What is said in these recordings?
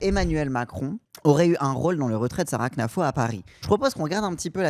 Emmanuel Macron aurait eu un rôle dans le retrait de Sarah Knafo à Paris. Je propose qu'on regarde un petit peu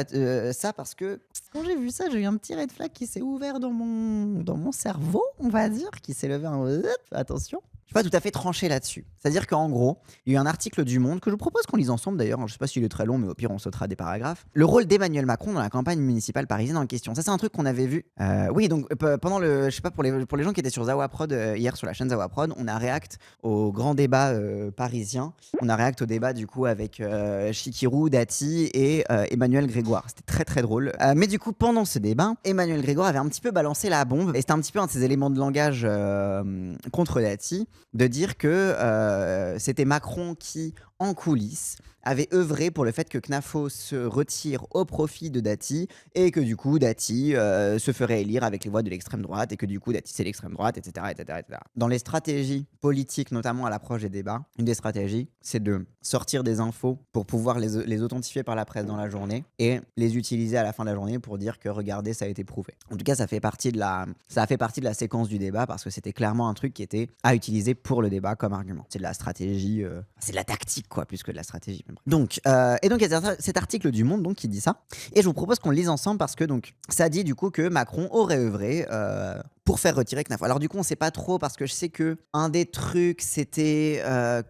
ça parce que quand j'ai vu ça, j'ai eu un petit red flag qui s'est ouvert dans mon cerveau, on va dire, qui s'est levé un attention. Je suis pas tout à fait tranché là-dessus. C'est-à-dire qu'en gros, il y a eu un article du Monde que je vous propose qu'on lise ensemble d'ailleurs. Je sais pas s'il est très long, mais au pire, on sautera des paragraphes. Le rôle d'Emmanuel Macron dans la campagne municipale parisienne en question. Ça, c'est un truc qu'on avait vu. Oui, donc pendant je sais pas, pour les gens qui étaient sur Zawaprod hier sur la chaîne Zawaprod, on a react au grand débat parisien. On a react au débat du coup avec Chikirou, Dati et Emmanuel Grégoire. C'était très très drôle. Mais du coup, pendant ce débat, Emmanuel Grégoire avait un petit peu balancé la bombe. Et c'était un petit peu un de ses éléments de langage contre Dati, de dire que c'était Macron qui, en coulisses, avait œuvré pour le fait que Knafo se retire au profit de Dati et que du coup Dati se ferait élire avec les voix de l'extrême droite et que du coup Dati c'est l'extrême droite, etc., etc., etc. Dans les stratégies politiques, notamment à l'approche des débats, une des stratégies, c'est de sortir des infos pour pouvoir les authentifier par la presse dans la journée et les utiliser à la fin de la journée pour dire que regardez, ça a été prouvé. En tout cas, ça a fait partie de la séquence du débat parce que c'était clairement un truc qui était à utiliser pour le débat comme argument. C'est de la stratégie, c'est de la tactique quoi, plus que de la stratégie. Donc, il y a cet article du Monde donc qui dit ça, et je vous propose qu'on le lise ensemble parce que donc ça dit du coup que Macron aurait œuvré pour faire retirer Knafo. Alors du coup, on sait pas trop parce que je sais que un des trucs c'était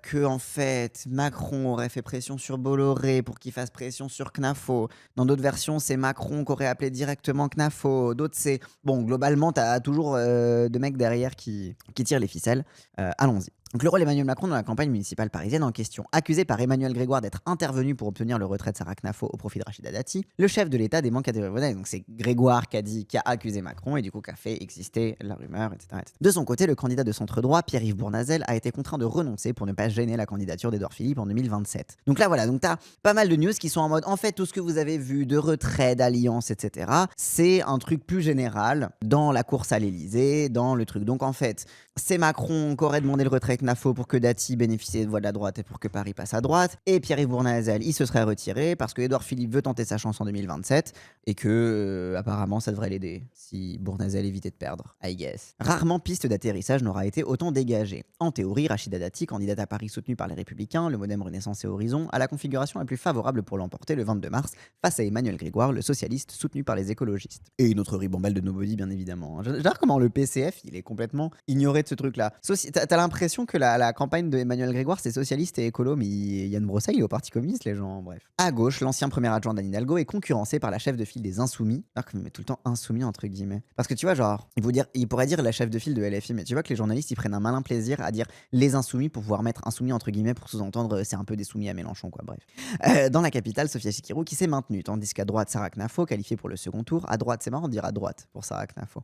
que en fait Macron aurait fait pression sur Bolloré pour qu'il fasse pression sur Knafo. Dans d'autres versions, c'est Macron qui aurait appelé directement Knafo. D'autres c'est bon, globalement, t'as toujours deux mecs derrière qui tirent les ficelles. Allons-y. Donc le rôle d'Emmanuel Macron dans la campagne municipale parisienne en question. Accusé par Emmanuel Grégoire d'être intervenu pour obtenir le retrait de Sarah Knafo au profit de Rachida Dati, le chef de l'État dément catégoriquement. Donc c'est Grégoire qui a accusé Macron et du coup qui a fait exister la rumeur, etc., etc. De son côté, le candidat de centre droit, Pierre-Yves Bournazel, a été contraint de renoncer pour ne pas gêner la candidature d'Édouard Philippe en 2027. Donc là voilà, donc t'as pas mal de news qui sont en mode en fait tout ce que vous avez vu de retrait, d'alliance, etc. c'est un truc plus général dans la course à l'Élysée, dans le truc. Donc en fait, c'est Macron qui aurait demandé le retrait Knafo pour que Dati bénéficie des voix de la droite et pour que Paris passe à droite. Et Pierre-Yves Bournazel, il se serait retiré parce que Édouard Philippe veut tenter sa chance en 2027 et que apparemment ça devrait l'aider si Bournazel évitait de perdre, I guess. Rarement piste d'atterrissage n'aura été autant dégagée. En théorie, Rachida Dati, candidate à Paris soutenue par les Républicains, le Modem, Renaissance et Horizon, a la configuration la plus favorable pour l'emporter le 22 mars face à Emmanuel Grégoire, le socialiste soutenu par les écologistes. Et une autre ribambelle de nobody bien évidemment. J'adore comment le PCF il est complètement ignoré de ce truc-là. T'as l'impression que la campagne de Emmanuel Grégoire, c'est socialiste et écolo, mais Yann Brossel, il est au Parti communiste, les gens, bref. À gauche, l'ancien premier adjoint d'Anne Hidalgo est concurrencé par la chef de file des Insoumis. Alors que met tout le temps Insoumis entre guillemets. Parce que tu vois, genre, il pourrait dire la chef de file de LFI, mais tu vois que les journalistes, ils prennent un malin plaisir à dire les Insoumis pour pouvoir mettre Insoumis entre guillemets pour sous-entendre c'est un peu des soumis à Mélenchon, quoi, bref. Dans la capitale, Sophia Chikirou qui s'est maintenue, tandis qu'à droite, Sarah Knafo, qualifiée pour le second tour. À droite, c'est marrant de dire à droite pour Sarah Knafo.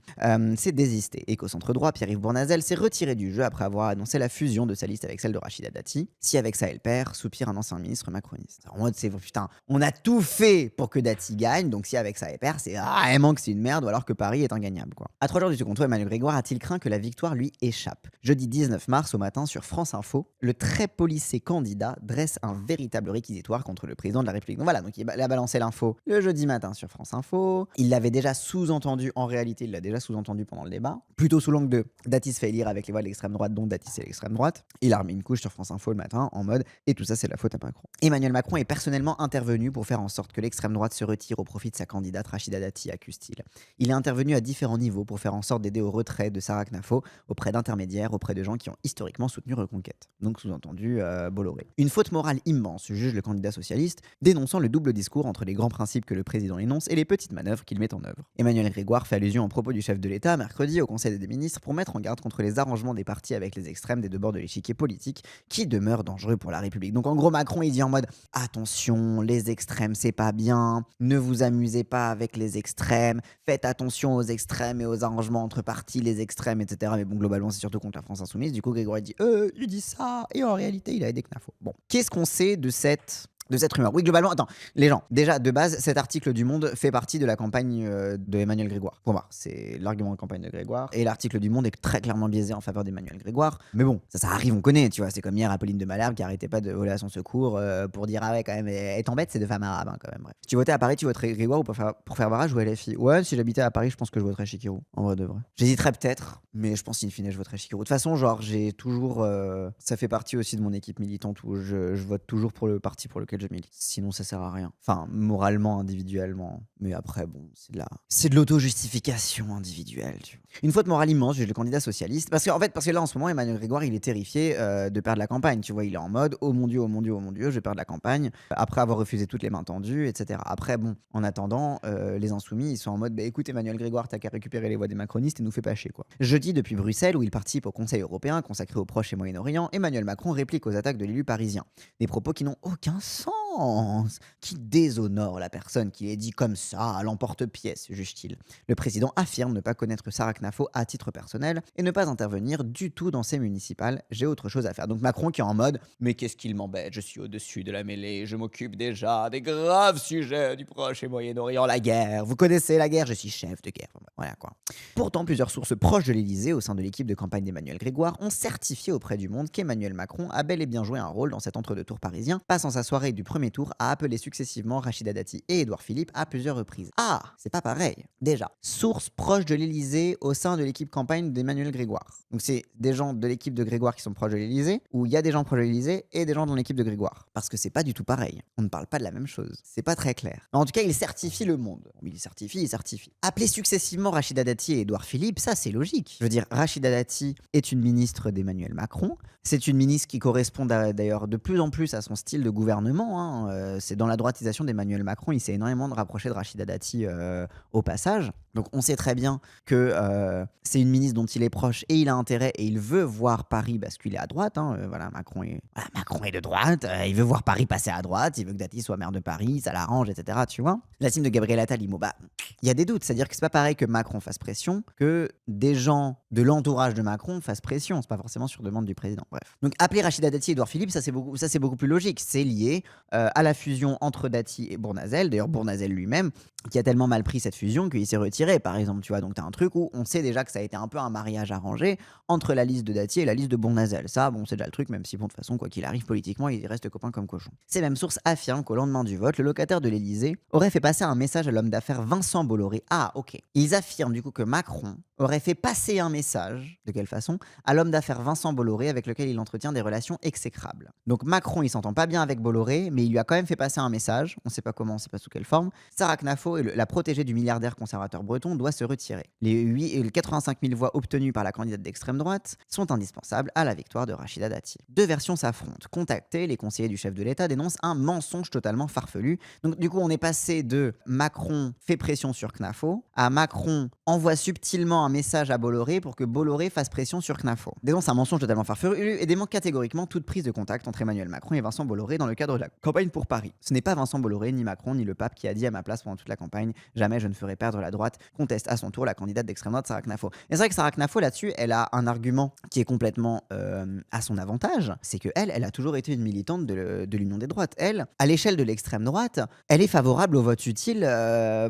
C'est désisté. Et qu'au centre droit, Pierre-Yves Bournazel s'est retiré du jeu après avoir annoncé la fusion de sa liste avec celle de Rachida Dati. Si avec ça elle perd, soupire un ancien ministre macroniste. En mode, c'est putain, on a tout fait pour que Dati gagne, donc si avec ça elle perd, c'est vraiment que c'est une merde, ou alors que Paris est ingagnable, quoi. À 3 jours du second tour, Emmanuel Grégoire a-t-il craint que la victoire lui échappe? Jeudi 19 mars au matin sur France Info, le très policé candidat dresse un véritable réquisitoire contre le président de la République. Donc voilà, donc il a balancé l'info le jeudi matin sur France Info. Il l'avait déjà sous-entendu, en réalité, il l'a déjà sous-entendu pendant le débat, plutôt sous l'angle de Dati se fait élire avec les voix de l'extrême droite, dont Dati c'est l'extrême droite. Il a remis une couche sur France Info le matin en mode et tout ça c'est la faute à Macron. Emmanuel Macron est personnellement intervenu pour faire en sorte que l'extrême droite se retire au profit de sa candidate Rachida Dati, accuse-t-il. Il est intervenu à différents niveaux pour faire en sorte d'aider au retrait de Sarah Knafo auprès d'intermédiaires, auprès de gens qui ont historiquement soutenu Reconquête. Donc sous-entendu Bolloré. Une faute morale immense, juge le candidat socialiste, dénonçant le double discours entre les grands principes que le président énonce et les petites manœuvres qu'il met en œuvre. Emmanuel Grégoire fait allusion en propos du chef de l'État mercredi au Conseil des ministres pour mettre en garde contre les arrangements des partis avec les extrêmes des deux bords de l'échiquier politique qui demeurent dangereux pour la République. Donc en gros, Macron il dit en mode attention, les extrêmes c'est pas bien, ne vous amusez pas avec les extrêmes, faites attention aux extrêmes et aux arrangements entre partis, les extrêmes, etc. Mais bon, globalement c'est surtout contre la France Insoumise. Du coup, Grégoire il dit ça et en réalité il a aidé Knafo. Bon, qu'est-ce qu'on sait de cette De cette rumeur. Oui, globalement, attends, les gens, déjà, de base, cet article du Monde fait partie de la campagne de Emmanuel Grégoire. Pour moi, c'est l'argument de campagne de Grégoire. Et l'article du Monde est très clairement biaisé en faveur d'Emmanuel Grégoire. Mais bon, ça arrive, on connaît, tu vois. C'est comme hier Apolline de Malherbe qui arrêtait pas de voler à son secours pour dire, ah ouais, quand même, elle t'embête, c'est deux femmes arabes, hein, quand même. Bref. Si tu votais à Paris, tu voterais Grégoire ou pour faire barrage ou LFI? Ouais, si j'habitais à Paris, je pense que je voterais Chikirou, en vrai de vrai. J'hésiterais peut-être, mais je pense in fine, je voterais Chikirou. De toute façon, genre, j'ai toujours. Ça fait partie aussi de mon équipe militante où je vote toujours pour le parti pour lequel je milite. Sinon, ça sert à rien. Enfin, moralement, individuellement. Mais après, bon, c'est de l'auto-justification individuelle, tu vois. Une faute morale immense, j'ai le candidat socialiste. Parce que là, en ce moment, Emmanuel Grégoire, il est terrifié de perdre la campagne. Tu vois, il est en mode, oh mon Dieu, oh mon Dieu, oh mon Dieu, je vais perdre la campagne. Après avoir refusé toutes les mains tendues, etc. Après, bon, en attendant, les insoumis, ils sont en mode, bah écoute, Emmanuel Grégoire, t'as qu'à récupérer les voix des macronistes et nous fais pas chier, quoi. Jeudi, depuis Bruxelles, où il participe au Conseil européen consacré aux Proches et Moyen-Orient, Emmanuel Macron réplique aux attaques de l'élu parisien. Des propos qui n'ont aucun sens, qui déshonorent la personne qui les dit comme ça, à l'emporte-pièce, juge-t-il. Le président affirme ne pas connaître Sarah Knafo à titre personnel et ne pas intervenir du tout dans ces municipales. J'ai autre chose à faire. Donc Macron qui est en mode, mais qu'est-ce qu'il m'embête, je suis au-dessus de la mêlée, je m'occupe déjà des graves sujets du Proche et Moyen-Orient, la guerre. Vous connaissez la guerre, je suis chef de guerre. Voilà quoi. Pourtant, plusieurs sources proches de l'Élysée au sein de l'équipe de campagne d'Emmanuel Grégoire ont certifié auprès du Monde qu'Emmanuel Macron a bel et bien joué un rôle dans cet entre-deux-tours parisien, passant sa soirée du premier tour à appeler successivement Rachida Dati et Édouard Philippe à plusieurs reprises. Ah, c'est pas pareil. Déjà, source proche de l'Élysée au sein de l'équipe campagne d'Emmanuel Grégoire. Donc c'est des gens de l'équipe de Grégoire qui sont proches de l'Élysée, ou il y a des gens proches de l'Élysée et des gens dans l'équipe de Grégoire. Parce que c'est pas du tout pareil. On ne parle pas de la même chose. C'est pas très clair. En tout cas, il certifie le Monde. Il certifie. Appeler successivement Rachida Dati et Édouard Philippe, ça c'est logique. Je veux dire, Rachida Dati est une ministre d'Emmanuel Macron. C'est une ministre qui correspond d'ailleurs de plus en plus à son style de gouvernement, hein. C'est dans la droitisation d'Emmanuel Macron, il s'est énormément rapproché de Rachida Dati au passage. Donc on sait très bien que c'est une ministre dont il est proche et il a intérêt et il veut voir Paris basculer à droite, hein. Voilà, Macron est de droite, il veut voir Paris passer à droite, il veut que Dati soit maire de Paris, ça l'arrange, etc. Tu vois. La team de Gabriel Attal, il y a des doutes, c'est-à-dire que c'est pas pareil que Macron fasse pression, que des gens de l'entourage de Macron fassent pression, c'est pas forcément sur demande du président. Bref. Donc appeler Rachida Dati et Édouard Philippe, ça c'est beaucoup plus logique. C'est lié à la fusion entre Dati et Bournazel. D'ailleurs, Bournazel lui-même, qui a tellement mal pris cette fusion qu'il s'est retiré, par exemple. Tu vois, donc t'as un truc où on sait déjà que ça a été un peu un mariage arrangé entre la liste de Dati et la liste de Bournazel. Ça, bon, c'est déjà le truc, même si bon, de toute façon, quoi qu'il arrive politiquement, ils restent copains comme cochons. Ces mêmes sources affirment qu'au lendemain du vote, le locataire de l'Élysée aurait fait passer un message à l'homme d'affaires Vincent Bolloré. Ah, ok. Ils affirment du coup que Macron aurait fait passer un message, de quelle façon, à l'homme d'affaires Vincent Bolloré avec lequel il entretient des relations exécrables. Donc Macron, il s'entend pas bien avec Bolloré, mais il lui a quand même fait passer un message, on sait pas comment, on sait pas sous quelle forme. Sarah Knafo, la protégée du milliardaire conservateur breton, doit se retirer. Les 85 000 voix obtenues par la candidate d'extrême droite sont indispensables à la victoire de Rachida Dati. Deux versions s'affrontent. Contactés, les conseillers du chef de l'État dénoncent un mensonge totalement farfelu. Donc du coup, on est passé de Macron fait pression sur Knafo à Macron envoie subtilement un message à Bolloré pour que Bolloré fasse pression sur Knafo. Dénonce un mensonge totalement farfelu et dément catégoriquement toute prise de contact entre Emmanuel Macron et Vincent Bolloré dans le cadre de la campagne pour Paris. Ce n'est pas Vincent Bolloré, ni Macron, ni le pape qui a dit à ma place pendant toute la campagne « Jamais je ne ferai perdre la droite », conteste à son tour la candidate d'extrême droite Sarah Knafo. Et c'est vrai que Sarah Knafo, là-dessus, elle a un argument qui est complètement à son avantage, c'est qu'elle a toujours été une militante de l'Union des droites. Elle, à l'échelle de l'extrême droite, elle est favorable au vote utile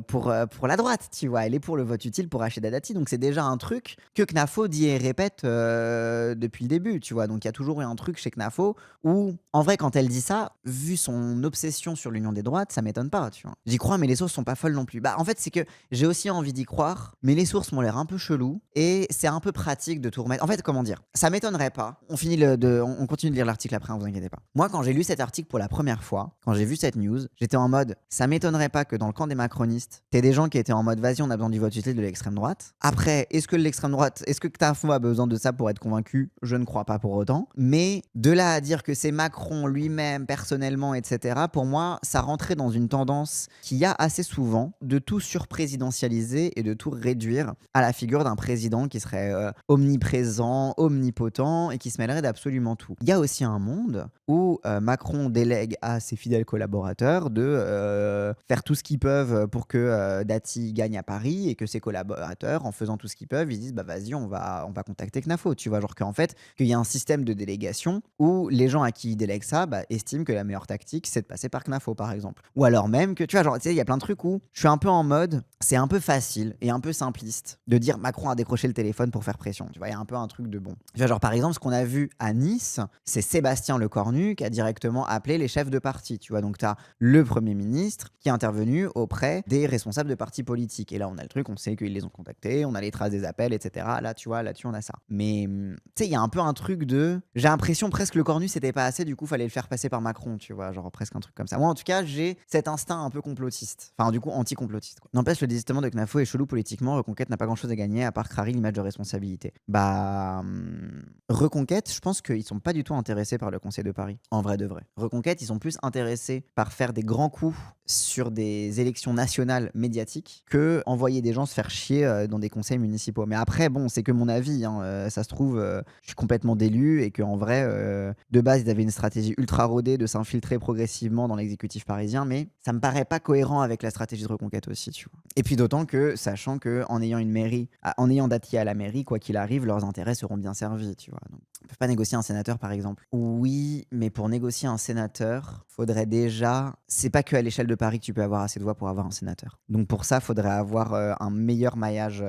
pour la droite, tu vois. Elle est pour le vote utile pour Rachida Dati, donc c'est déjà un truc que Knafo dit et répète depuis le début, tu vois. Donc il y a toujours eu un truc chez Knafo où, en vrai, quand elle dit ça, vu son obsession sur l'Union des droites, ça m'étonne pas, tu vois. J'y crois, mais les sources sont pas folles non plus. Bah, en fait, c'est que j'ai aussi envie d'y croire, mais les sources m'ont l'air un peu chelou et c'est un peu pratique de tout remettre. En fait, comment dire, ça m'étonnerait pas. On continue de lire l'article après, hein, vous inquiétez pas. Moi, quand j'ai lu cet article pour la première fois, quand j'ai vu cette news, j'étais en mode, ça m'étonnerait pas que dans le camp des macronistes, t'aies des gens qui étaient en mode, vas-y, on a besoin du vote utile de l'extrême droite. Après, est-ce que Knafo a besoin de ça pour être convaincu? Je ne crois pas pour autant. Mais de là à dire que c'est Macron lui-même, personnellement, etc., pour moi, ça rentrait dans une tendance qu'il y a assez souvent de tout surprésidentialiser et de tout réduire à la figure d'un président qui serait omniprésent, omnipotent et qui se mêlerait d'absolument tout. Il y a aussi un monde où Macron délègue à ses fidèles collaborateurs de faire tout ce qu'ils peuvent pour que Dati gagne à Paris et que ses collaborateurs, en faisant tout tout ce qu'ils peuvent, ils disent bah vas-y, on va contacter CNAFO, tu vois, genre qu'en fait, qu'il y a un système de délégation où les gens à qui ils délèguent ça estiment que la meilleure tactique c'est de passer par CNAFO par exemple. Ou alors même que tu vois, genre tu sais, il y a plein de trucs où je suis un peu en mode, c'est un peu facile et un peu simpliste de dire Macron a décroché le téléphone pour faire pression, tu vois, il y a un peu un truc de bon. Tu vois, genre par exemple, ce qu'on a vu à Nice, c'est Sébastien Lecornu qui a directement appelé les chefs de parti, tu vois, donc tu as le Premier ministre qui est intervenu auprès des responsables de partis politiques. Et là, on a le truc, on sait qu'ils les ont contactés, on a les traces des appels, etc. Là, tu vois, là-dessus, on a ça. Mais, tu sais, il y a un peu un truc de... J'ai l'impression presque que le Cornu, c'était pas assez, du coup, fallait le faire passer par Macron, tu vois, genre presque un truc comme ça. Moi, en tout cas, j'ai cet instinct un peu complotiste. Enfin, du coup, anti-complotiste, quoi. N'empêche, le désistement de CNAFO est chelou politiquement. Reconquête n'a pas grand-chose à gagner, à part crari l'image de responsabilité. Bah... Reconquête, je pense qu'ils sont pas du tout intéressés par le Conseil de Paris, en vrai de vrai. Reconquête, ils sont plus intéressés par faire des grands coups sur des élections nationales médiatiques que envoyer des gens se faire chier dans des conseils municipaux. Mais après, bon, c'est que mon avis, hein, ça se trouve, je suis complètement délu et qu'en vrai, de base, ils avaient une stratégie ultra rodée de s'infiltrer progressivement dans l'exécutif parisien, mais ça me paraît pas cohérent avec la stratégie de Reconquête aussi, tu vois. Et puis d'autant que, sachant qu'en ayant une mairie, en ayant Dati à la mairie, quoi qu'il arrive, leurs intérêts seront bien servis, tu vois. Donc, ils peuvent pas négocier un sénateur, par exemple. Oui, mais pour négocier un sénateur, faudrait déjà... C'est pas que à l'échelle de Paris que tu peux avoir assez de voix pour avoir un sénateur. Donc pour ça, faudrait avoir un meilleur maillage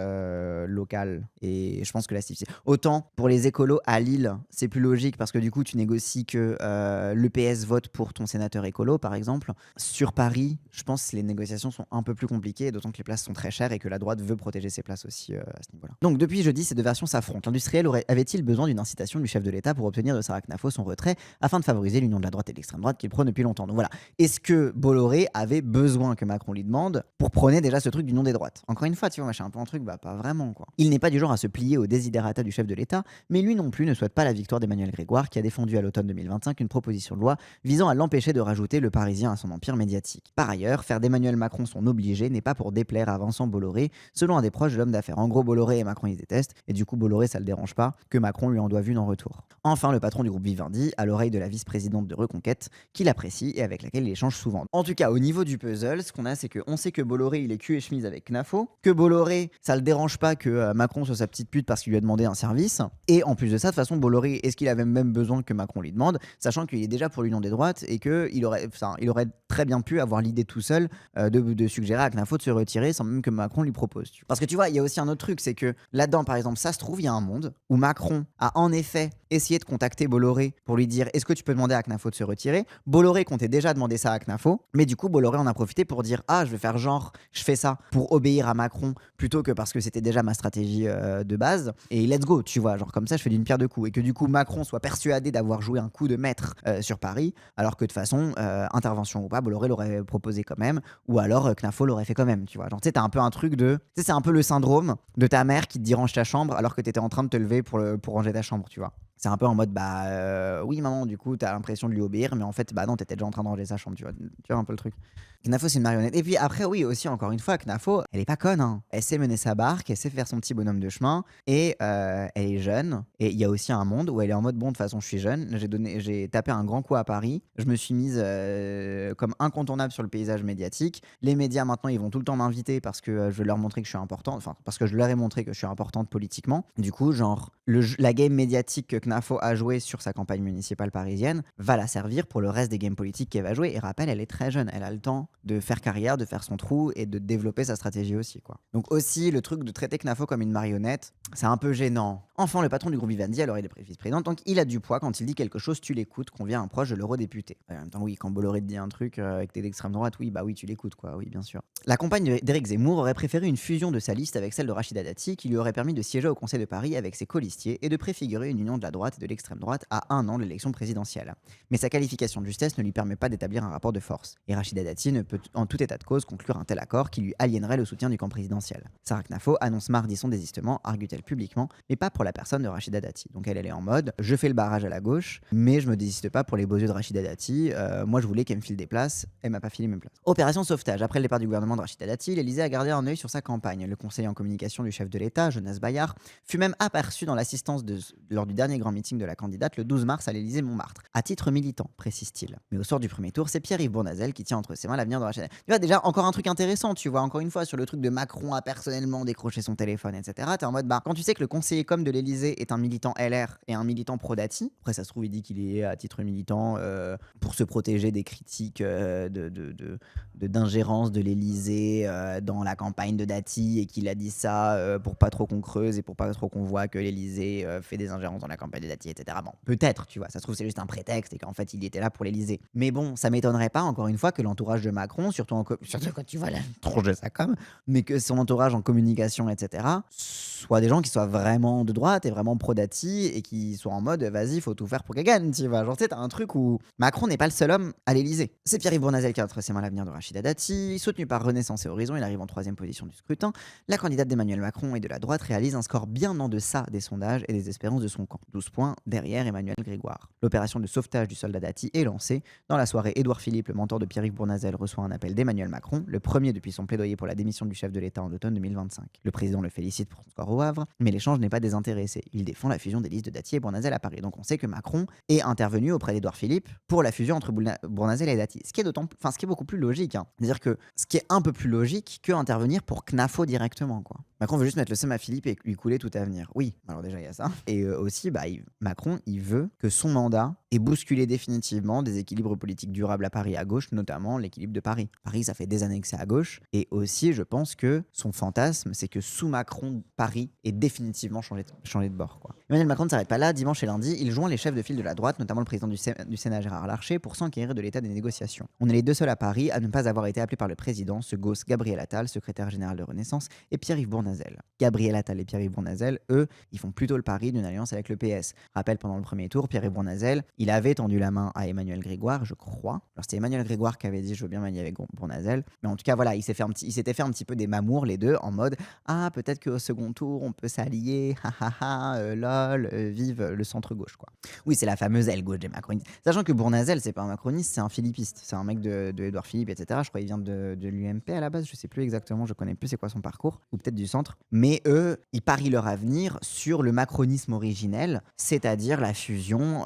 local. Et je pense que là, c'est difficile. Autant pour les écolos à Lille, c'est plus logique parce que du coup, tu négocies que le PS vote pour ton sénateur écolo, par exemple. Sur Paris, je pense que les négociations sont un peu plus compliquées, d'autant que les places sont très chères et que la droite veut protéger ses places aussi à ce niveau-là. Donc depuis jeudi, ces deux versions s'affrontent. L'industriel avait-il besoin d'une incitation du chef de l'État pour obtenir de Sarah Knafo son retrait afin de favoriser l'union de la droite et de l'extrême droite qu'il prône depuis longtemps? Donc voilà. Est-ce que Bolloré avait besoin que Macron lui demande pour prôner déjà ce truc d'union des droites? Encore une fois, tu vois, moi, je suis un peu un truc, bah pas vraiment quoi. Il n'est pas du genre à se plier aux desiderata du chef de l'État, mais lui non plus ne souhaite pas la victoire d'Emmanuel Grégoire qui a défendu à l'automne 2025 une proposition de loi visant à l'empêcher de rajouter le Parisien à son empire médiatique. Par ailleurs, faire d'Emmanuel Macron son obligé n'est pas pour déplaire à Vincent Bolloré, selon un des proches de l'homme d'affaires. En gros, Bolloré et Macron ils se détestent, et du coup Bolloré ça le dérange pas que Macron lui en doive une en retour. Enfin, le patron du groupe Vivendi, à l'oreille de la vice-présidente de Reconquête, qu'il apprécie et avec laquelle il échange souvent. En tout cas, au niveau du puzzle, ce qu'on a, c'est qu'on sait que Bolloré, il est cul et chemise avec Knafo, que Bolloré, ça le dérange pas que Macron soit sa petite pute parce qu'il lui a demandé un service, et en plus de ça, de toute façon, Bolloré, est-ce qu'il avait même besoin que Macron lui demande, sachant qu'il est déjà pour l'union des droites et qu'il aurait, il aurait très bien pu avoir l'idée tout seul de suggérer à Knafo de se retirer sans même que Macron lui propose. Parce que tu vois, il y a aussi un autre truc, c'est que là-dedans, par exemple, ça se trouve, il y a un monde où Macron a en effet essayé de contacter Bolloré pour lui dire est-ce que tu peux demander à Knafo de se retirer. Bolloré comptait déjà demander ça à Knafo, mais du coup Bolloré en a profité pour dire ah je vais faire genre je fais ça pour obéir à Macron plutôt que parce que c'était déjà ma stratégie de base et let's go, tu vois, genre comme ça je fais d'une pierre deux coups et que du coup Macron soit persuadé d'avoir joué un coup de maître sur Paris alors que de toute façon intervention ou pas Bolloré l'aurait proposé quand même ou alors Knafo l'aurait fait quand même, tu vois, genre tu sais t'as un peu un truc de tu sais c'est un peu le syndrome de ta mère qui te dit range ta chambre alors que t'étais en train de te lever pour ranger ta chambre, tu vois. C'est un peu en mode bah oui maman, du coup t'as l'impression de lui obéir mais en fait bah non, t'étais déjà en train de ranger sa chambre, tu vois un peu le truc. Knafo c'est une marionnette. Et puis après oui aussi encore une fois Knafo elle est pas conne hein. Elle sait mener sa barque, elle sait faire son petit bonhomme de chemin et elle est jeune et il y a aussi un monde où elle est en mode bon de toute façon je suis jeune, j'ai tapé un grand coup à Paris, je me suis mise comme incontournable sur le paysage médiatique. Les médias maintenant ils vont tout le temps m'inviter parce que je vais leur montrer que je suis importante, enfin parce que je leur ai montré que je suis importante politiquement. Du coup genre la game médiatique que Knafo a joué sur sa campagne municipale parisienne va la servir pour le reste des games politiques qu'elle va jouer. Et rappelle, elle est très jeune, elle a le temps de faire carrière, de faire son trou et de développer sa stratégie aussi, quoi. Donc aussi, le truc de traiter Knafo comme une marionnette, c'est un peu gênant. Enfin, le patron du groupe Vivendi, alors il est vice-président, donc il a du poids quand il dit quelque chose, tu l'écoutes, convient un proche de l'eurodéputé. En même temps, oui, quand Bolloré te dit un truc et que t'es d'extrême droite, oui, bah oui, tu l'écoutes, quoi, oui, bien sûr. La campagne d'Éric Zemmour aurait préféré une fusion de sa liste avec celle de Rachida Dati, qui lui aurait permis de siéger au Conseil de Paris avec ses colistiers et de préfigurer une union de la droite et de l'extrême droite à un an de l'élection présidentielle. Mais sa qualification de justesse ne lui permet pas d'établir un rapport de force. Et Rachida Dati ne peut en tout état de cause conclure un tel accord qui lui aliénerait le soutien du camp présidentiel. Sarah Knafo annonce mardi son désistement, argue-t-elle publiquement, mais pas pour la personne de Rachida Dati. Donc elle est en mode, je fais le barrage à la gauche, mais je me désiste pas pour les beaux yeux de Rachida Dati. Moi, je voulais qu'elle me file des places, elle m'a pas filé mes places. Opération sauvetage. Après le départ du gouvernement de Rachida Dati, l'Élysée a gardé un œil sur sa campagne. Le conseiller en communication du chef de l'État, Jonas Bayard, fut même aperçu dans l'assistance lors du dernier grand meeting de la candidate le 12 mars à l'Élysée Montmartre. À titre militant, précise-t-il. Mais au sort du premier tour, c'est Pierre-Yves Bournazel qui tient entre ses mains l'avenir de Rachida Dati. Tu vois, déjà, encore un truc intéressant, tu vois, encore une fois, sur le truc de Macron a personnellement décroché son téléphone, etc. T'es en mode, quand tu sais que le conseiller com de l'Élysée est un militant LR et un militant pro-Dati, après ça se trouve, il dit qu'il est à titre militant pour se protéger des critiques d'ingérence de l'Élysée dans la campagne de Dati, et qu'il a dit ça pour pas trop qu'on creuse et pour pas trop qu'on voit que l'Élysée fait des ingérences dans la campagne de Dati, etc. Bon, peut-être, tu vois, ça se trouve c'est juste un prétexte et qu'en fait il était là pour l'Élysée. Mais bon, ça m'étonnerait pas, encore une fois, que l'entourage de Macron, surtout quand tu vois la tronche de sa com, mais que son entourage en communication, etc., soit des gens qui soient vraiment de droite et vraiment pro-Dati et qui soient en mode vas-y, faut tout faire pour qu'elle gagne, tu vois. Genre, tu sais, t'as un truc où Macron n'est pas le seul homme à l'Élysée. C'est Pierre-Yves Bournazel qui a entre ses mains l'avenir de Rachida Dati. Soutenu par Renaissance et Horizon, il arrive en 3e position du scrutin. La candidate d'Emmanuel Macron et de la droite réalise un score bien en deçà des sondages et des espérances de son camp. 12 points derrière Emmanuel Grégoire. L'opération de sauvetage du soldat Dati est lancée. Dans la soirée, Édouard Philippe, le mentor de Pierre-Yves Bournazel, reçoit un appel d'Emmanuel Macron, le premier depuis son plaidoyer pour la démission du chef de l'État en automne 2025. Le président le félicite pour son score au Havre, mais l'échange n'est pas désintéressé. Il défend la fusion des listes de Dati et Bournazel à Paris. Donc on sait que Macron est intervenu auprès d'Édouard Philippe pour la fusion entre Bournazel et Dati. Ce qui est beaucoup plus logique. C'est-à-dire que ce qui est un peu plus logique que intervenir pour Knafo directement, quoi. Macron veut juste mettre le seum à Philippe et lui couler tout avenir. Oui, alors déjà il y a ça. Et aussi, Macron, il veut que son mandat ait bousculé définitivement des équilibres politiques durables à Paris, à gauche, notamment l'équilibre de Paris. Paris, ça fait des années que c'est à gauche. Et aussi, je pense que son fantasme, c'est que sous Macron, Paris ait définitivement changé de bord, quoi. Emmanuel Macron ne s'arrête pas là. Dimanche et lundi, il joint les chefs de file de la droite, notamment le président du Sénat Gérard Larcher, pour s'enquérir de l'état des négociations. On est les deux seuls à Paris à ne pas avoir été appelés par le président, ce gosse Gabriel Attal, secrétaire général de Renaissance, et Pierre-Yves Bournazel. Gabriel Attal et Pierre-Yves Bournazel, eux, ils font plutôt le pari d'une alliance avec le PS. Rappel, pendant le premier tour, Pierre-Yves Bournazel, il avait tendu la main à Emmanuel Grégoire, je crois. Alors c'était Emmanuel Grégoire qui avait dit je veux bien m'allier avec Bournazel, mais en tout cas voilà, il s'était fait un petit peu des mamours les deux, en mode peut-être qu'au second tour on peut s'allier, lol, vive le centre gauche, quoi. Oui, c'est la fameuse aile gauche des macronistes. Sachant que Bournazel, c'est pas un macroniste, c'est un philippiste, c'est un mec de Édouard Philippe, etc. Je crois qu'il vient de l'UMP à la base, je sais plus exactement, je connais plus c'est quoi son parcours, ou peut-être du centre. Mais eux, ils parient leur avenir sur le macronisme originel, c'est-à-dire la fusion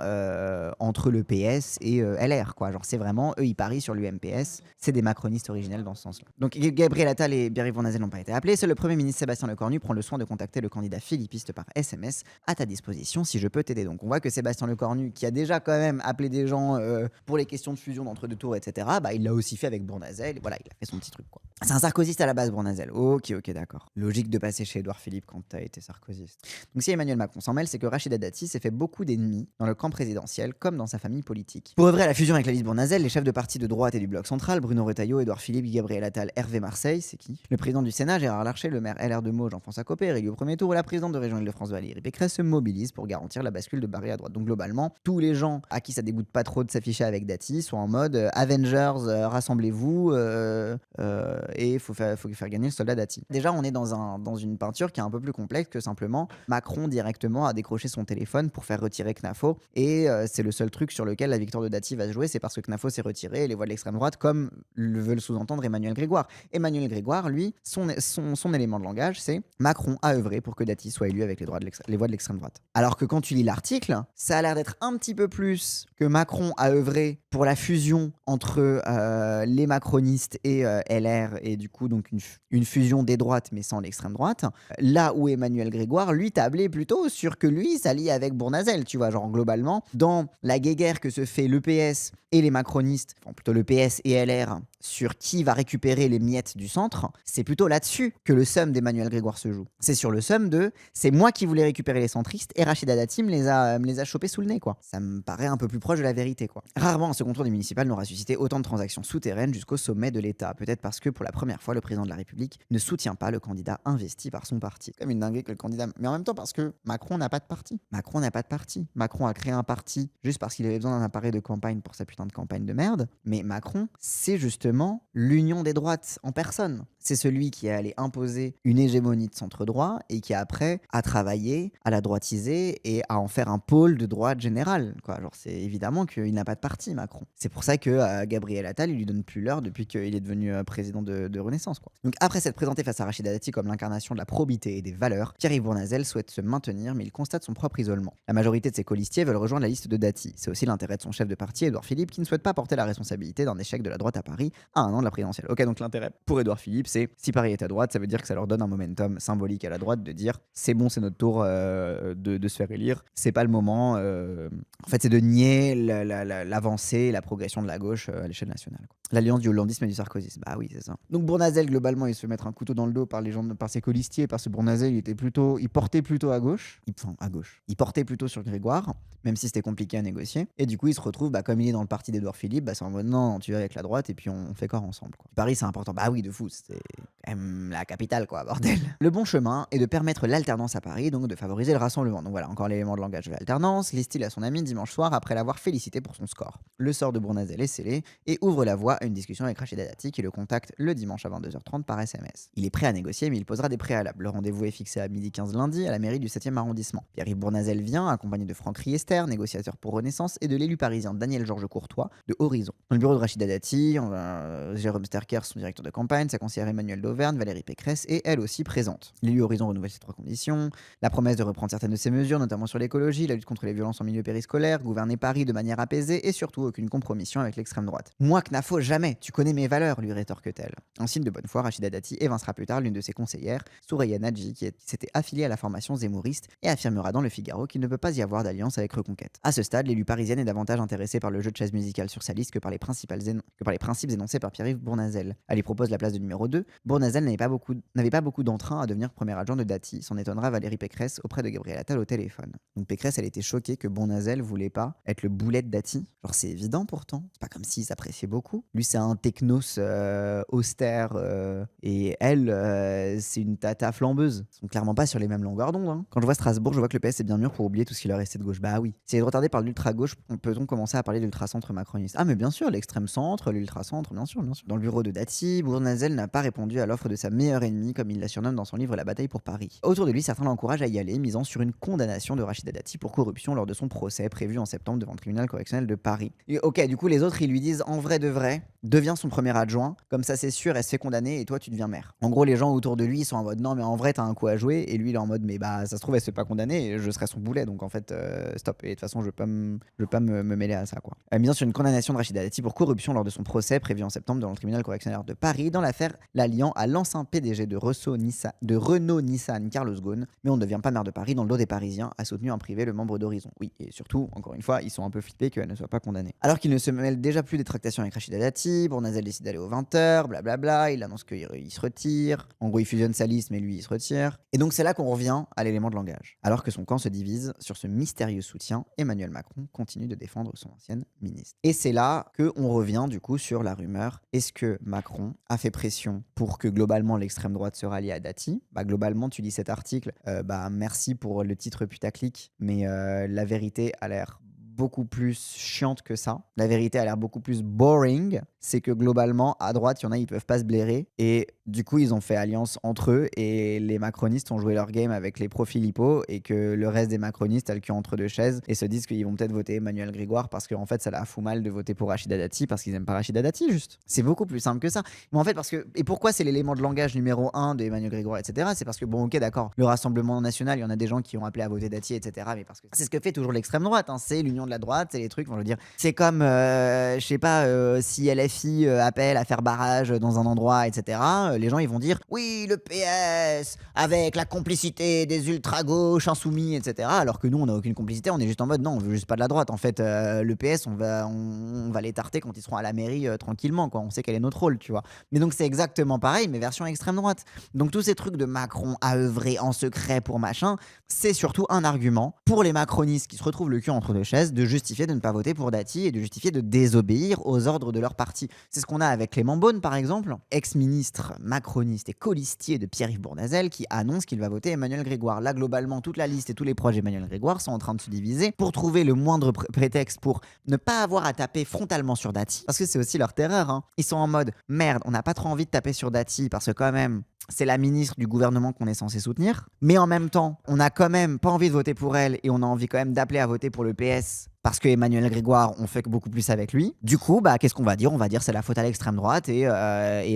entre le PS et LR, quoi. Genre, c'est vraiment, eux, ils parient sur l'UMPS, c'est des macronistes originels dans ce sens-là. Donc, Gabriel Attal et Pierre-Yves Bournazel n'ont pas été appelés. Seul le Premier ministre Sébastien Lecornu prend le soin de contacter le candidat philippiste par SMS. À ta disposition si je peux t'aider. Donc, on voit que Sébastien Lecornu, qui a déjà quand même appelé des gens pour les questions de fusion d'entre-deux tours, etc., il l'a aussi fait avec Bournazel. Et voilà, il a fait son petit truc, quoi. C'est un sarkozyste à la base, Bournazel. Ok, d'accord. Logique de passer chez Édouard Philippe quand t'as été sarkozyste. Donc si Emmanuel Macron s'en mêle, c'est que Rachida Dati s'est fait beaucoup d'ennemis dans le camp présidentiel comme dans sa famille politique. Pour œuvrer à la fusion avec la liste Bournazel, les chefs de parti de droite et du bloc central, Bruno Retailleau, Édouard Philippe, Gabriel Attal, Hervé Marseille, c'est qui? Le président du Sénat, Gérard Larcher, le maire LR de Meaux, Jean-François Copé, élu au premier tour, et la présidente de région Île-de-France, Valérie Pécresse, se mobilisent pour garantir la bascule de Barré à droite. Donc globalement, tous les gens à qui ça dégoûte pas trop de s'afficher avec Dati sont en mode Avengers, rassemblez-vous, et faut faire gagner le soldat Dati. Déjà, on est dans une peinture qui est un peu plus complexe que simplement Macron directement a décroché son téléphone pour faire retirer Knafo, et c'est le seul truc sur lequel la victoire de Dati va se jouer, c'est parce que Knafo s'est retiré et les voix de l'extrême droite, comme le veut le sous-entendre Emmanuel Grégoire. Emmanuel Grégoire, lui, son élément de langage, c'est Macron a œuvré pour que Dati soit élu avec les voix de l'extrême droite. Alors que quand tu lis l'article, ça a l'air d'être un petit peu plus que Macron a œuvré pour la fusion entre les macronistes et LR, et du coup donc une fusion des droites mais sans l'extrême droite, là où Emmanuel Grégoire lui tablait plutôt sur que lui s'allie avec Bournazel, tu vois, genre globalement dans la guéguerre que se fait le PS et les macronistes, enfin plutôt le PS et LR, sur qui va récupérer les miettes du centre, c'est plutôt là-dessus que le seum d'Emmanuel Grégoire se joue. C'est sur le seum de c'est moi qui voulais récupérer les centristes et Rachida Dati me les a chopés sous le nez, quoi. Ça me paraît un peu plus proche de la vérité, quoi. Rarement un second tour des municipales n'aura suscité autant de transactions souterraines jusqu'au sommet de l'État. Peut-être parce que pour la première fois, le président de la République ne soutient pas le candidat investi par son parti. Comme une dinguerie que le candidat. Mais en même temps parce que Macron n'a pas de parti. Macron a créé un parti juste parce qu'il avait besoin d'un appareil de campagne pour sa putain de campagne de merde. Mais Macron, c'est justement justement l'union des droites en personne. C'est celui qui est allé imposer une hégémonie de centre-droit et qui après a travaillé à la droitiser et à en faire un pôle de droite générale, quoi. Genre, c'est évidemment qu'il n'a pas de parti, Macron. C'est pour ça que Gabriel Attal, il lui donne plus l'heure depuis qu'il est devenu président de Renaissance, quoi. Donc après s'être présenté face à Rachida Dati comme l'incarnation de la probité et des valeurs, Pierre-Yves Bournazel souhaite se maintenir, mais il constate son propre isolement. La majorité de ses colistiers veulent rejoindre la liste de Dati. C'est aussi l'intérêt de son chef de parti, Édouard Philippe, qui ne souhaite pas porter la responsabilité d'un échec de la droite à Paris à un an de la présidentielle. Ok, donc l'intérêt pour Édouard Philippe, c'est si Paris est à droite, ça veut dire que ça leur donne un momentum symbolique à la droite de dire c'est bon, c'est notre tour de se faire élire. C'est pas le moment. En fait, c'est de nier l'avancée, la progression de la gauche à l'échelle nationale, quoi. L'alliance du hollandisme et du sarkozysme. Bah oui, c'est ça. Donc Bournazel, globalement, il se fait mettre un couteau dans le dos par les gens, par ses colistiers, parce que Bournazel, il portait plutôt à gauche. Il portait plutôt sur Grégoire, même si c'était compliqué à négocier. Et du coup, il se retrouve, comme il est dans le parti d'Édouard Philippe, c'est en mode non, tu vas avec la droite et puis on fait corps ensemble, quoi. Paris, c'est important. Bah oui, de fou, c'est quand même la capitale, quoi, bordel. Le bon chemin est de permettre l'alternance à Paris, donc de favoriser le rassemblement. Donc voilà, encore l'élément de langage de l'alternance, liste-t-il à son ami dimanche soir après l'avoir félicité pour son score. Le sort de Bournazel est scellé et ouvre la voie à une discussion avec Rachida Dati qui le contacte le dimanche à 22h30 par SMS. Il est prêt à négocier, mais il posera des préalables. Le rendez-vous est fixé à 12h15 lundi à la mairie du 7e arrondissement. Pierre-Yves Bournazel vient, accompagné de Franck Riester, négociateur pour Renaissance, et de l'élu parisien Daniel-Georges Courtois de Horizon. Dans le bureau de Rachida Dati, Jérôme Sterker, son directeur de campagne, sa conseillère Emmanuelle Dauvergne, Valérie Pécresse, est elle aussi présente. L'élu Horizon renouvelle ses 3 conditions, la promesse de reprendre certaines de ses mesures, notamment sur l'écologie, la lutte contre les violences en milieu périscolaire, gouverner Paris de manière apaisée et surtout aucune compromission avec l'extrême droite. Moi, Knafo, jamais, tu connais mes valeurs, lui rétorque-t-elle. En signe de bonne foi, Rachida Dati évincera plus tard l'une de ses conseillères, Souraya Nadji, qui s'était affiliée à la formation zémouriste et affirmera dans Le Figaro qu'il ne peut pas y avoir d'alliance avec Reconquête. À ce stade, l'élu parisienne est davantage intéressée par le jeu de chaise musicale sur sa liste que par les principes énoncés par Pierre-Yves Bournazel. Elle lui propose la place de numéro 2. Bournazel n'avait pas beaucoup d'entrain à devenir premier adjoint de Dati, s'en étonnera Valérie Pécresse auprès de Gabriel Attal au téléphone. Donc Pécresse, elle était choquée que Bournazel voulait pas être le boulet de Dati. Genre c'est évident pourtant, c'est pas comme s'il s'appréciait beaucoup. Lui c'est un technos austère et elle c'est une tata flambeuse. Ils sont clairement pas sur les mêmes longueurs d'onde, hein. Quand je vois Strasbourg, je vois que le PS est bien mûr pour oublier tout ce qui leur restait de gauche. Bah oui. Si elle est retardée par l'ultra-gauche, peut-on commencer à parler de l'ultra-centre macroniste? Ah mais bien sûr, l'extrême-centre, l'ultra-centre, bien sûr, bien sûr. Dans le bureau de Dati, Bournazel n'a pas répondu à l'offre de sa meilleure ennemie, comme il la surnomme dans son livre La bataille pour Paris. Autour de lui, certains l'encouragent à y aller, misant sur une condamnation de Rachida Dati pour corruption lors de son procès prévu en septembre devant le tribunal correctionnel de Paris. Et ok, du coup, les autres, ils lui disent en vrai de vrai, deviens son premier adjoint, comme ça c'est sûr, elle se fait condamner et toi tu deviens maire. En gros, les gens autour de lui, ils sont en mode non, mais en vrai, t'as un coup à jouer, et lui, il est en mode mais bah ça se trouve, elle se fait pas condamner et je serai son boulet, donc en fait, stop. Et de toute façon, je veux pas me mêler à ça, quoi. Misant sur une condamnation de Rachida Dati pour corruption lors de son procès prévu en septembre devant le tribunal correctionnel de Paris dans l'affaire l'alliant à l'ancien PDG de Renault Nissan, Carlos Ghosn, mais on ne devient pas maire de Paris dans le dos des Parisiens, a soutenu en privé le membre d'Horizon. Oui, et surtout, encore une fois, ils sont un peu flippés qu'elle ne soit pas condamnée. Alors qu'il ne se mêle déjà plus des tractations avec Rachida Dati, Bournazel décide d'aller aux 20h, blablabla, il annonce qu'il se retire, en gros il fusionne sa liste mais lui il se retire. Et donc c'est là qu'on revient à l'élément de langage. Alors que son camp se divise sur ce mystérieux soutien, Emmanuel Macron continue de défendre son ancienne ministre. Et c'est là qu'on revient du coup sur la rumeur. Est-ce que Macron a fait pression pour que globalement l'extrême droite se rallie à Dati? Bah globalement tu lis cet article, merci pour le titre putaclic, mais la vérité a l'air beaucoup plus chiante que ça. La vérité a l'air beaucoup plus boring. C'est que globalement, à droite, il y en a, ils peuvent pas se blairer. Et du coup, ils ont fait alliance entre eux. Et les macronistes ont joué leur game avec les pro-Philippot. Et que le reste des macronistes a le cul entre deux chaises. Et se disent qu'ils vont peut-être voter Emmanuel Grégoire. Parce qu'en fait, ça leur fout mal de voter pour Rachida Dati. Parce qu'ils aiment pas Rachida Dati, juste. C'est beaucoup plus simple que ça. Mais en fait, parce que. Et pourquoi c'est l'élément de langage numéro 1 de Emmanuel Grégoire, etc. C'est parce que, bon, ok, d'accord. Le Rassemblement national, il y en a des gens qui ont appelé à voter Dati, etc. Mais parce que c'est ce que fait toujours l'extrême droite. Hein. C'est l'union de la droite. C'est les trucs, je veux dire. C'est comme, je sais pas, si LFI appelle à faire barrage dans un endroit, etc. Les gens, ils vont dire oui, le PS, avec la complicité des ultra-gauches insoumis, etc. Alors que nous, on n'a aucune complicité, on est juste en mode non, on veut juste pas de la droite. En fait, le PS, on va les tarter quand ils seront à la mairie tranquillement, quoi. On sait quel est notre rôle, tu vois. Mais donc, c'est exactement pareil, mais version extrême droite. Donc, tous ces trucs de Macron à œuvrer en secret pour machin, c'est surtout un argument pour les macronistes qui se retrouvent le cul entre deux chaises de justifier de ne pas voter pour Dati et de justifier de désobéir aux ordres de leur parti. C'est ce qu'on a avec Clément Beaune, par exemple, ex-ministre macroniste et colistier de Pierre-Yves Bournazel qui annonce qu'il va voter Emmanuel Grégoire. Là, globalement, toute la liste et tous les proches d'Emmanuel Grégoire sont en train de se diviser pour trouver le moindre prétexte pour ne pas avoir à taper frontalement sur Dati. Parce que c'est aussi leur terreur, hein. Ils sont en mode « Merde, on n'a pas trop envie de taper sur Dati parce que quand même... » c'est la ministre du gouvernement qu'on est censé soutenir. Mais en même temps, on n'a quand même pas envie de voter pour elle et on a envie quand même d'appeler à voter pour le PS parce que Emmanuel Grégoire, on fait beaucoup plus avec lui. Du coup, qu'est-ce qu'on va dire ? On va dire c'est la faute à l'extrême droite et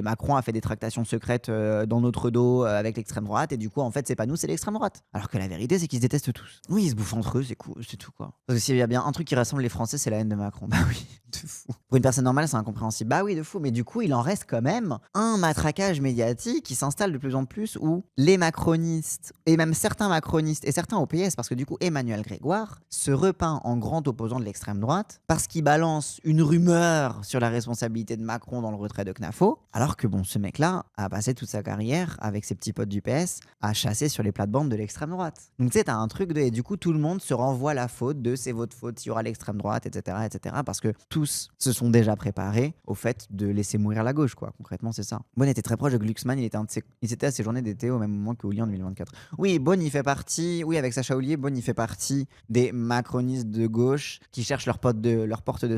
Macron a fait des tractations secrètes dans notre dos avec l'extrême droite et du coup, en fait, c'est pas nous, c'est l'extrême droite. Alors que la vérité, c'est qu'ils se détestent tous. Oui, ils se bouffent entre eux, c'est cool, c'est tout quoi. Parce que s'il y a bien un truc qui rassemble les Français, c'est la haine de Macron. Bah oui, de fou. Pour une personne normale, c'est incompréhensible. Bah oui, de fou. Mais du coup, il en reste quand même un matraquage médiatique qui s'installe de plus en plus où les macronistes et même certains macronistes et certains au PS, parce que du coup, Emmanuel Grégoire se repeint en grand opposant de l'extrême droite parce qu'il balance une rumeur sur la responsabilité de Macron dans le retrait de CNAFO, alors que bon, ce mec-là a passé toute sa carrière avec ses petits potes du PS à chasser sur les plates-bandes de l'extrême droite. Donc tu sais, t'as un truc de... Et du coup, tout le monde se renvoie la faute de c'est votre faute, il y aura l'extrême droite, etc., etc., parce que tous se sont déjà préparés au fait de laisser mourir la gauche, quoi. Concrètement, c'est ça. Bonne était très proche de Glucksmann, il était à ses journées d'été au même moment que Houllier en 2024. Oui, Bonne, il fait partie... Oui, avec Sacha Houllier, Bonne, il fait partie des macronistes de gauche qui cherchent leur porte de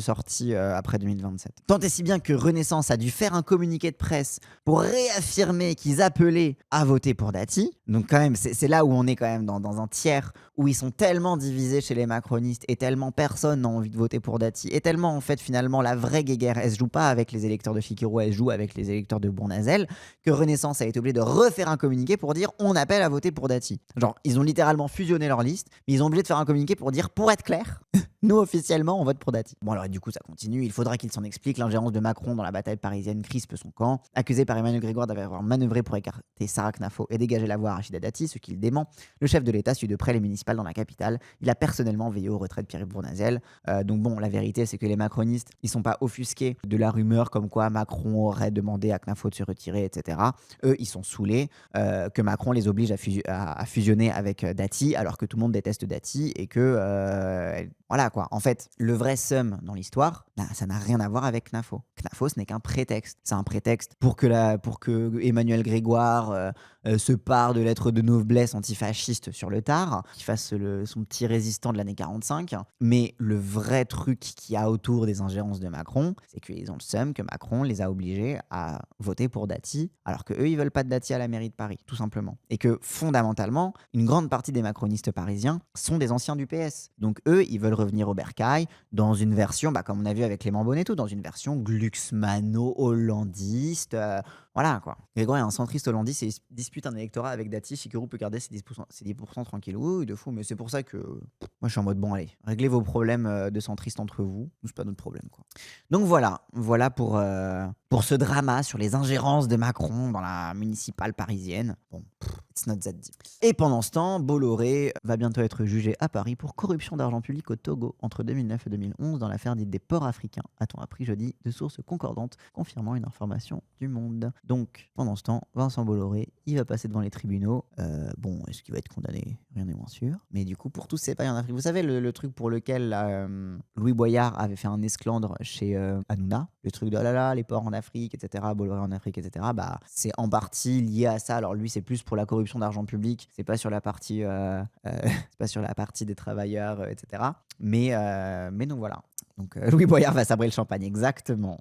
sortie après 2027. Tant et si bien que Renaissance a dû faire un communiqué de presse pour réaffirmer qu'ils appelaient à voter pour Dati. Donc quand même, c'est là où on est quand même dans un tiers où ils sont tellement divisés chez les macronistes et tellement personne n'a envie de voter pour Dati et tellement en fait finalement la vraie guéguerre, elle se joue pas avec les électeurs de Figaro, elle se joue avec les électeurs de Bournazel, que Renaissance a été obligé de refaire un communiqué pour dire on appelle à voter pour Dati. Genre ils ont littéralement fusionné leur liste, mais ils ont obligé de faire un communiqué pour dire pour être clair, nous officiellement on vote pour Dati. Bon alors du coup ça continue, il faudra qu'il s'en explique, l'ingérence de Macron dans la bataille parisienne crispe son camp, accusé par Emmanuel Grégoire d'avoir manœuvré pour écarter Sarah Knafo et dégager la voie à Rachida Dati, ce qu'il dément. Le chef de l'État suit de près les municipales dans la capitale, il a personnellement veillé au retrait de Pierre-Yves Bournazel. Donc bon, la vérité c'est que les macronistes, ils sont pas offusqués de la rumeur comme quoi Macron aurait demandé à Knafo de se retirer, etc. Eux, ils sont saoulés que Macron les oblige à fusionner avec Dati, alors que tout le monde déteste Dati et que... voilà quoi, en fait, le vrai seum dans l'histoire, ça n'a rien à voir avec Knafo. Knafo, ce n'est qu'un prétexte. C'est un prétexte pour que Emmanuel Grégoire se pare de lettres de noblesse antifasciste sur le tard, qu'il fasse son petit résistant de l'année 45. Mais le vrai truc qu'il y a autour des ingérences de Macron, c'est qu'ils ont le seum que Macron les a obligés à voter pour Dati, alors qu'eux, ils veulent pas de Dati à la mairie de Paris, tout simplement. Et que fondamentalement, une grande partie des macronistes parisiens sont des anciens du PS. Donc eux, ils veulent revenir au bercail dans une version, comme on a vu avec Clément Bonnetou, dans une version glucksmano-hollandiste. Voilà quoi. Grégoire est un centriste hollandiste et il dispute un électorat avec Dati. Figaro peut garder ses 10% tranquille. Oui, de fou, mais c'est pour ça que moi je suis en mode bon, allez, réglez vos problèmes de centristes entre vous. C'est pas notre problème quoi. Donc voilà pour ce drama sur les ingérences de Macron dans la municipale parisienne. Bon, it's not that deep. Et pendant ce temps, Bolloré va bientôt être jugé à Paris pour corruption d'argent public au Togo entre 2009 et 2011 dans l'affaire dite des ports africains, a-t-on appris jeudi de sources concordantes confirmant une information du Monde. Donc, pendant ce temps, Vincent Bolloré, il va passer devant les tribunaux. Bon, est-ce qu'il va être condamné ? Rien n'est moins sûr. Mais du coup, pour tous ces pailles en Afrique, vous savez le truc pour lequel Louis Boyard avait fait un esclandre chez Hanouna, le truc de oh là là, les ports en Afrique, etc., Bolloré en Afrique, etc., c'est en partie lié à ça. Alors lui, c'est plus pour la corruption d'argent public, c'est pas sur la partie, c'est pas sur la partie des travailleurs, etc. Mais donc voilà. Donc Louis Boyard va sabrer le champagne, exactement.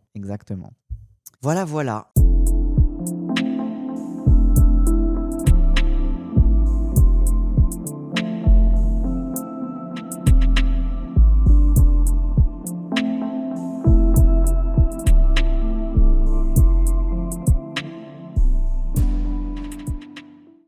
Voilà.